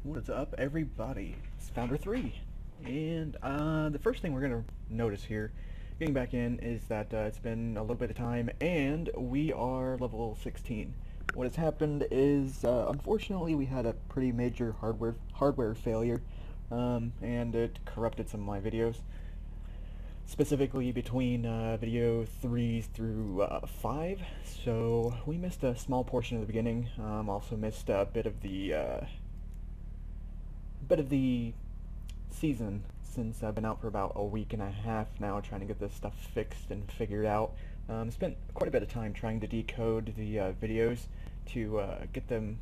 What is up, everybody? It's Founder 3. And the first thing we're going to notice here, getting back in, is that it's been a little bit of time, and we are level 16. What has happened is, unfortunately, we had a pretty major hardware failure, and it corrupted some of my videos. Specifically between video 3 through 5, so we missed a small portion of the beginning. Also missed a bit of the season, since I've been out for about a week and a half now trying to get this stuff fixed and figured out. Spent quite a bit of time trying to decode the videos to get them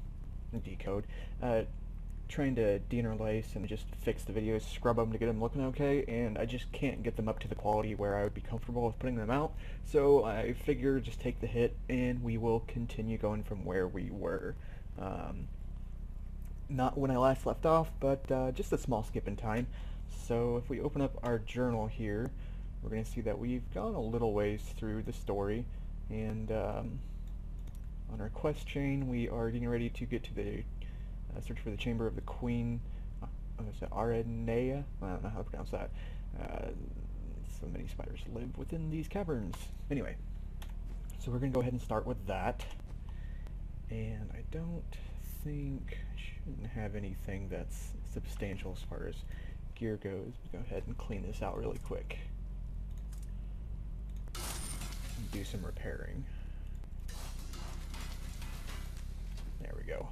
trying to deinterlace and just fix the videos, scrub them to get them looking okay, and I just can't get them up to the quality where I would be comfortable with putting them out. So I figure just take the hit and we will continue going from where we were. Not when I last left off, but just a small skip in time. So if we open up our journal here, we're going to see that we've gone a little ways through the story, and on our quest chain we are getting ready to get to the search for the chamber of the Queen. Aranea? I don't know how to pronounce that. So many spiders live within these caverns. Anyway, so we're going to go ahead and start with that. And I don't think I shouldn't have anything that's substantial as far as gear goes. Go ahead and clean this out really quick. And do some repairing. There we go.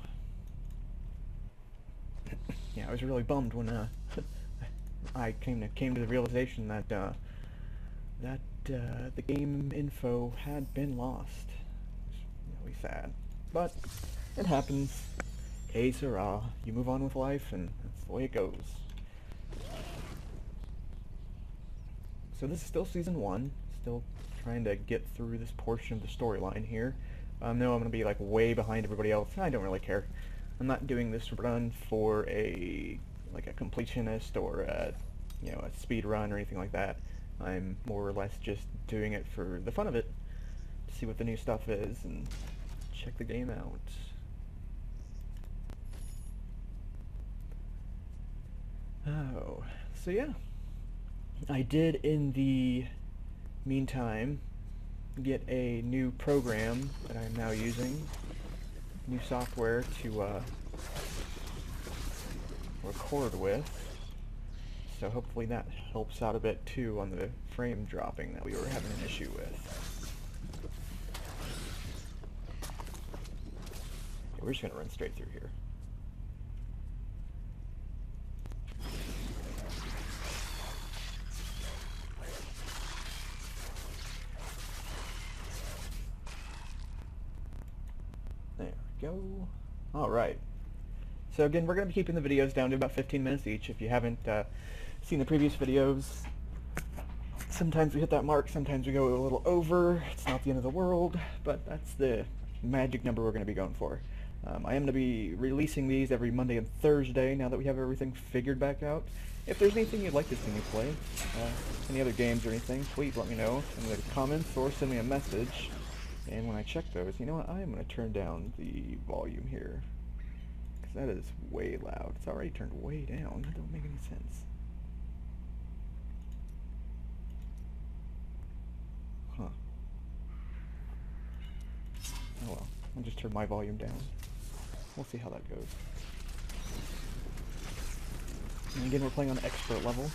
Yeah, I was really bummed when I came to the realization that the game info had been lost. It was really sad, but it happens. Que sera. You move on with life, and that's the way it goes. So this is still Season 1. Still trying to get through this portion of the storyline here. No, I'm going to be like way behind everybody else. I don't really care. I'm not doing this run for a completionist or a speed run or anything like that. I'm more or less just doing it for the fun of it, to see what the new stuff is and check the game out. Oh, so yeah, I did in the meantime get a new program that I'm now using, new software to record with, so hopefully that helps out a bit too on the frame dropping that we were having an issue with. Okay, we're just going to run straight through here. There we go. Alright. So again, we're going to be keeping the videos down to about 15 minutes each. If you haven't seen the previous videos, sometimes we hit that mark, sometimes we go a little over. It's not the end of the world, but that's the magic number we're going to be going for. I am going to be releasing these every Monday and Thursday now that we have everything figured back out. If there's anything you'd like to see me play, any other games or anything, please let me know in the comments or send me a message. And when I check those, you know what, I am going to turn down the volume here. That is way loud. It's already turned way down. That don't make any sense. Huh. Oh well. I'll just turn my volume down. We'll see how that goes. And again, we're playing on expert level.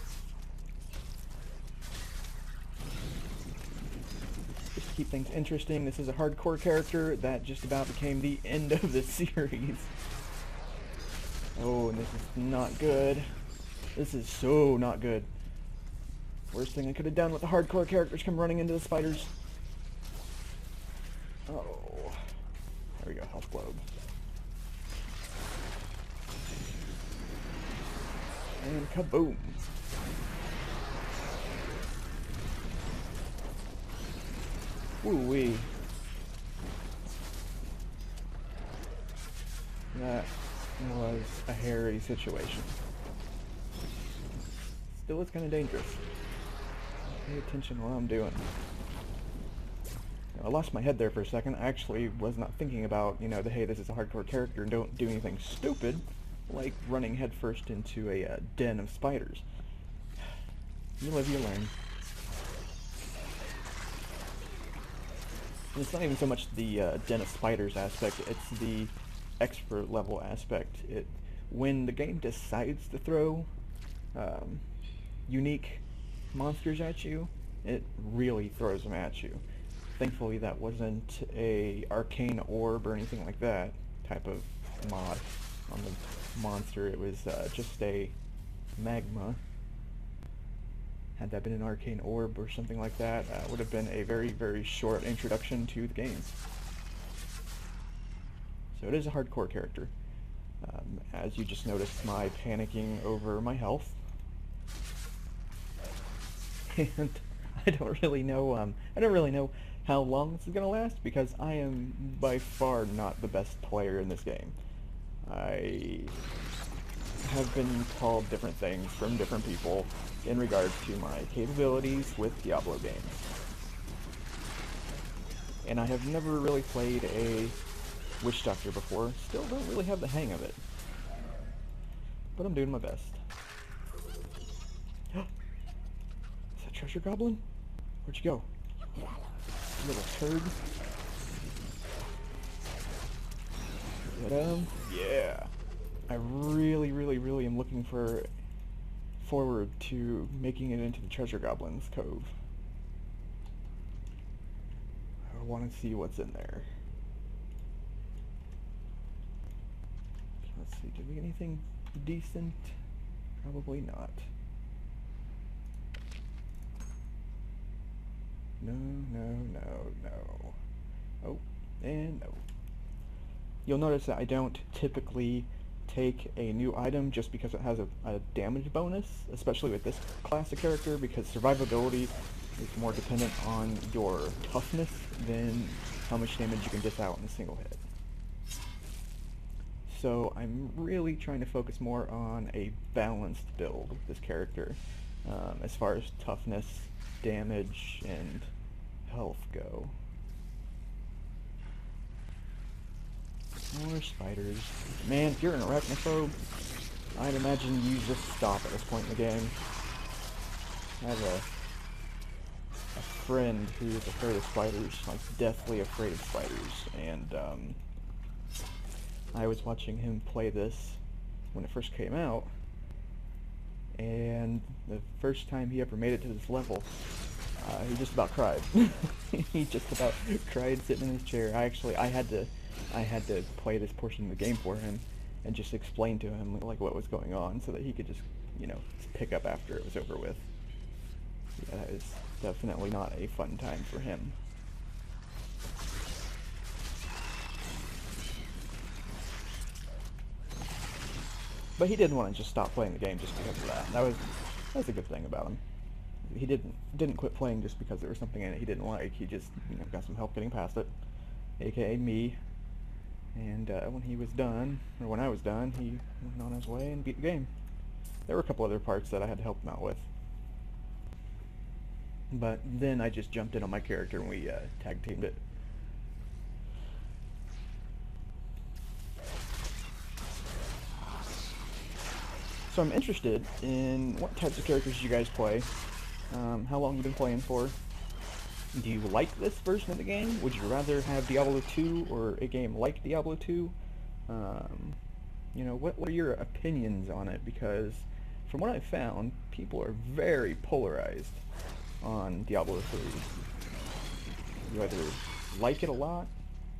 Just to keep things interesting, this is a hardcore character that just about became the end of the series. Oh, and this is not good. This is so not good. Worst thing I could have done with the hardcore characters come running into the spiders. Oh. There we go, health globe. And kaboom. Woo-wee. That was a hairy situation. Still, it's kind of dangerous. Pay attention while I'm doing. I lost my head there for a second. I actually was not thinking about, hey, this is a hardcore character and don't do anything stupid. like running headfirst into a den of spiders. You live, you learn. And it's not even so much the den of spiders aspect, it's the expert level aspect. When the game decides to throw unique monsters at you, it really throws them at you. Thankfully that wasn't a arcane orb or anything like that type of mod on the monster. It was just a magma. Had that been an arcane orb or something like that, would have been a very, very short introduction to the game. So it is a hardcore character. As you just noticed, my panicking over my health. And I don't really know how long this is gonna last, because I am by far not the best player in this game. I have been called different things from different people in regards to my capabilities with Diablo games. And I have never really played a Witch Doctor before, still don't really have the hang of it. But I'm doing my best. Is that Treasure Goblin? Where'd you go? Little turd. Get him? Yeah. I really, really, really am looking forward to making it into the Treasure Goblin's Cove. I want to see what's in there. Let's see, did we get anything decent? Probably not. No, no, no, no. Oh, and no. You'll notice that I don't typically take a new item just because it has a damage bonus, especially with this class of character, because survivability is more dependent on your toughness than how much damage you can dish out in a single hit. So I'm really trying to focus more on a balanced build with this character, as far as toughness, damage, and health go. More spiders. Man, if you're an arachnophobe, I'd imagine you just stop at this point in the game. I have a friend who is afraid of spiders, like deathly afraid of spiders, and I was watching him play this when it first came out, and the first time he ever made it to this level, he just about cried. He just about cried sitting in his chair. I had to play this portion of the game for him and just explain to him like what was going on so that he could just, pick up after it was over with. Yeah, that is definitely not a fun time for him. But he didn't want to just stop playing the game just because of that. That was a good thing about him. He didn't quit playing just because there was something in it he didn't like. He just got some help getting past it, aka me. And when he was done, or when I was done, he went on his way and beat the game. There were a couple other parts that I had to help him out with. But then I just jumped in on my character and we tag teamed it. So I'm interested in what types of characters you guys play, how long you've been playing for. Do you like this version of the game? Would you rather have Diablo 2 or a game like Diablo 2? What are your opinions on it? Because from what I've found, people are very polarized on Diablo 3. You either like it a lot,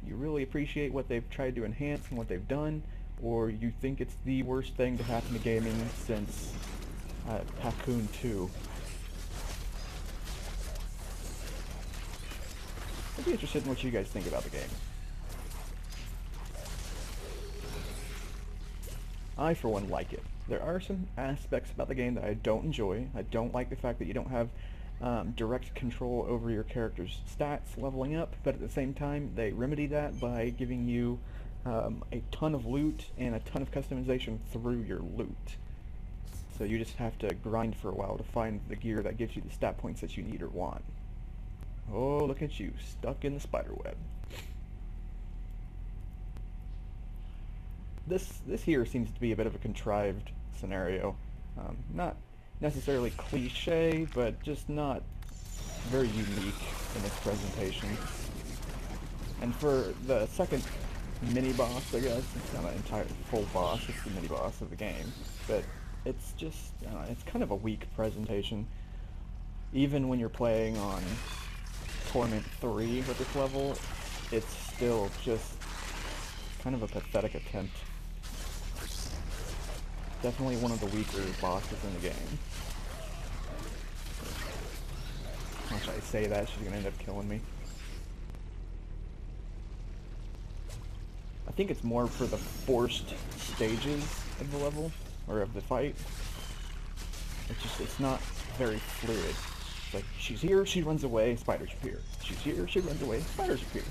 you really appreciate what they've tried to enhance and what they've done, or you think it's the worst thing to happen to gaming since Cocoon 2. I'd be interested in what you guys think about the game. I, for one, like it. There are some aspects about the game that I don't enjoy. I don't like the fact that you don't have direct control over your character's stats leveling up, but at the same time, they remedy that by giving you a ton of loot and a ton of customization through your loot. So you just have to grind for a while to find the gear that gives you the stat points that you need or want. Oh, look at you, stuck in the spider web. this here seems to be a bit of a contrived scenario. Not necessarily cliche, but just not very unique in its presentation. And for the second mini-boss, I guess, it's not an entire full boss, it's the mini-boss of the game, but it's just, it's kind of a weak presentation. Even when you're playing on Torment 3 with this level, it's still just kind of a pathetic attempt. Definitely one of the weaker bosses in the game. Once I say that, she's gonna end up killing me. I think it's more for the forced stages of the level, or of the fight. It's not very fluid. It's like, she's here, she runs away, spiders appear. She's here, she runs away, spiders appear.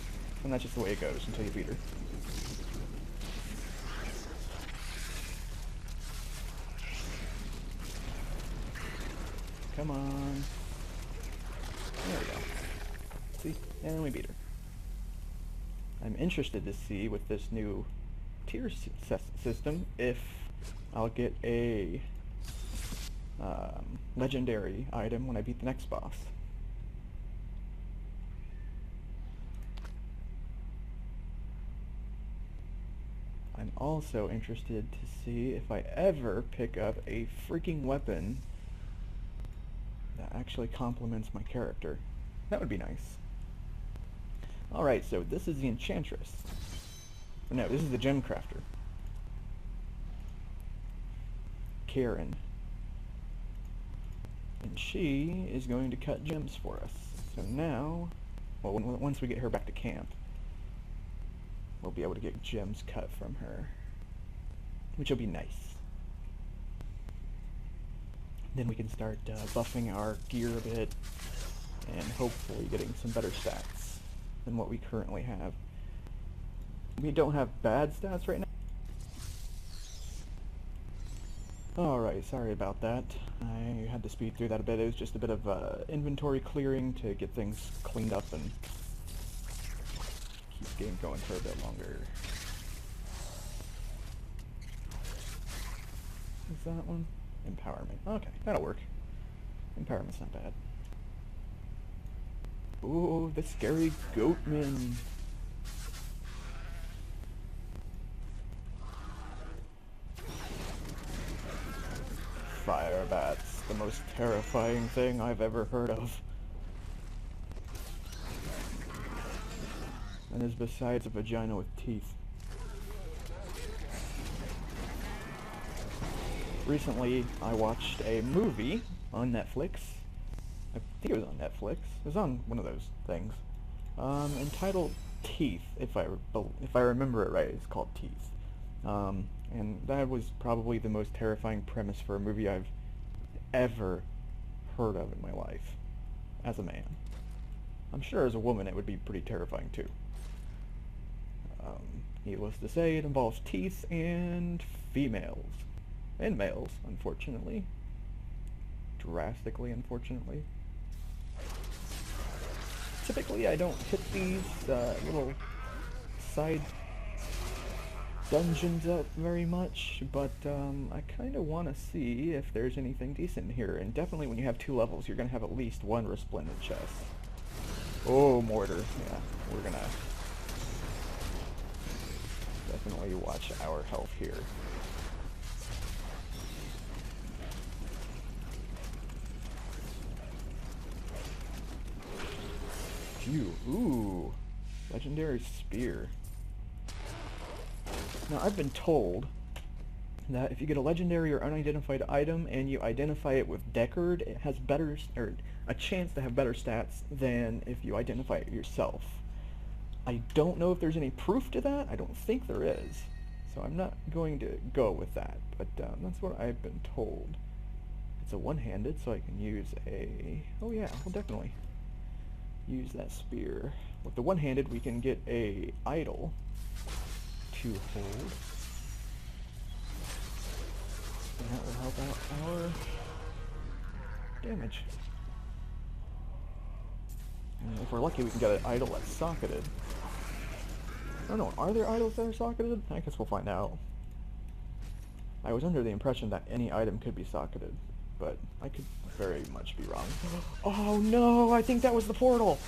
And that's just the way it goes until you beat her. Come on. There we go. See? And we beat her. I'm interested to see with this new tier system if I'll get a legendary item when I beat the next boss. I'm also interested to see if I ever pick up a freaking weapon that actually complements my character. That would be nice. Alright, so this is the Enchantress. No, this is the Gem Crafter. Karen. And she is going to cut gems for us. So now, well, once we get her back to camp, we'll be able to get gems cut from her, which will be nice. Then we can start buffing our gear a bit, and hopefully getting some better stats than what we currently have. We don't have bad stats right now. Alright, sorry about that. I had to speed through that a bit. It was just a bit of inventory clearing to get things cleaned up and keep the game going for a bit longer. Is that one? Empowerment. Okay, that'll work. Empowerment's not bad. Ooh, the scary goatman. Fire bats, the most terrifying thing I've ever heard of. And is besides a vagina with teeth. Recently, I watched a movie on Netflix. I think it was on Netflix. It was on one of those things. Entitled Teeth, if I remember it right. It's called Teeth. And that was probably the most terrifying premise for a movie I've ever heard of in my life, as a man. I'm sure as a woman it would be pretty terrifying too. Needless to say, it involves teeth and females. And males, unfortunately. Drastically, unfortunately. Typically, I don't hit these little side dungeons up very much, but I kind of want to see if there's anything decent here. And definitely when you have 2 levels, you're going to have at least 1 resplendent chest. Oh, mortar. Yeah, we're going to definitely watch our health here. Ooh, legendary spear. Now, I've been told that if you get a legendary or unidentified item and you identify it with Deckard, it has better, or a chance to have better stats than if you identify it yourself. I don't know if there's any proof to that. I don't think there is. So I'm not going to go with that, but that's what I've been told. It's a one-handed, so I can use a... Oh yeah, I'll definitely use that spear. With the one-handed, we can get a idol to hold. And that will help out our damage. And if we're lucky, we can get an idol that's socketed. I don't know, are there idols that are socketed? I guess we'll find out. I was under the impression that any item could be socketed, but I could very much be wrong. Oh no, I think that was the portal!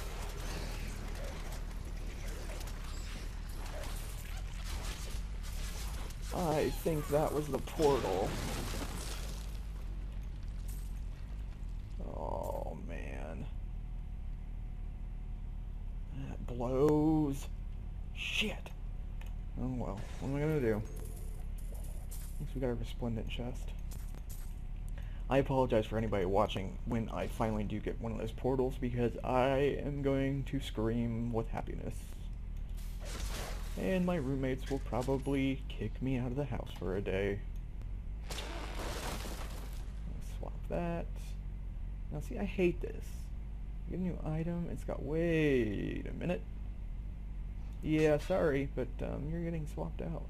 I think that was the portal. Oh man. That blows. Shit. Oh well, what am I gonna do? At least we got a resplendent chest. I apologize for anybody watching when I finally do get one of those portals, because I am going to scream with happiness. And my roommates will probably kick me out of the house for a day. Swap that. Now see, I hate this. Get a new item, it's got, wait a minute. Yeah, sorry, but you're getting swapped out.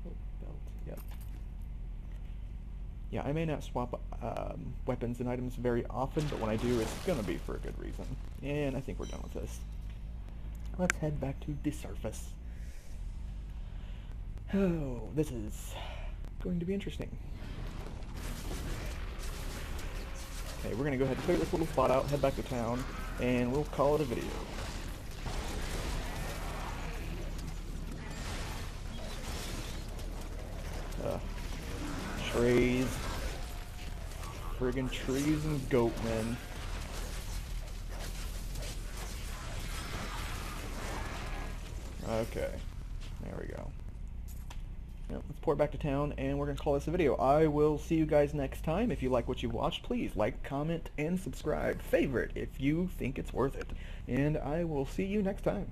Oh, belt, yep. Yeah, I may not swap weapons and items very often, but when I do, it's gonna be for a good reason. And I think we're done with this. Let's head back to the surface. Oh, this is going to be interesting. Okay, we're gonna go ahead and clear this little spot out, head back to town, and we'll call it a video. Trees. Friggin' trees and goatmen. Okay, there we go. Now, let's pour it back to town, and we're going to call this a video. I will see you guys next time. If you like what you've watched, please like, comment, and subscribe. Favorite if you think it's worth it. And I will see you next time.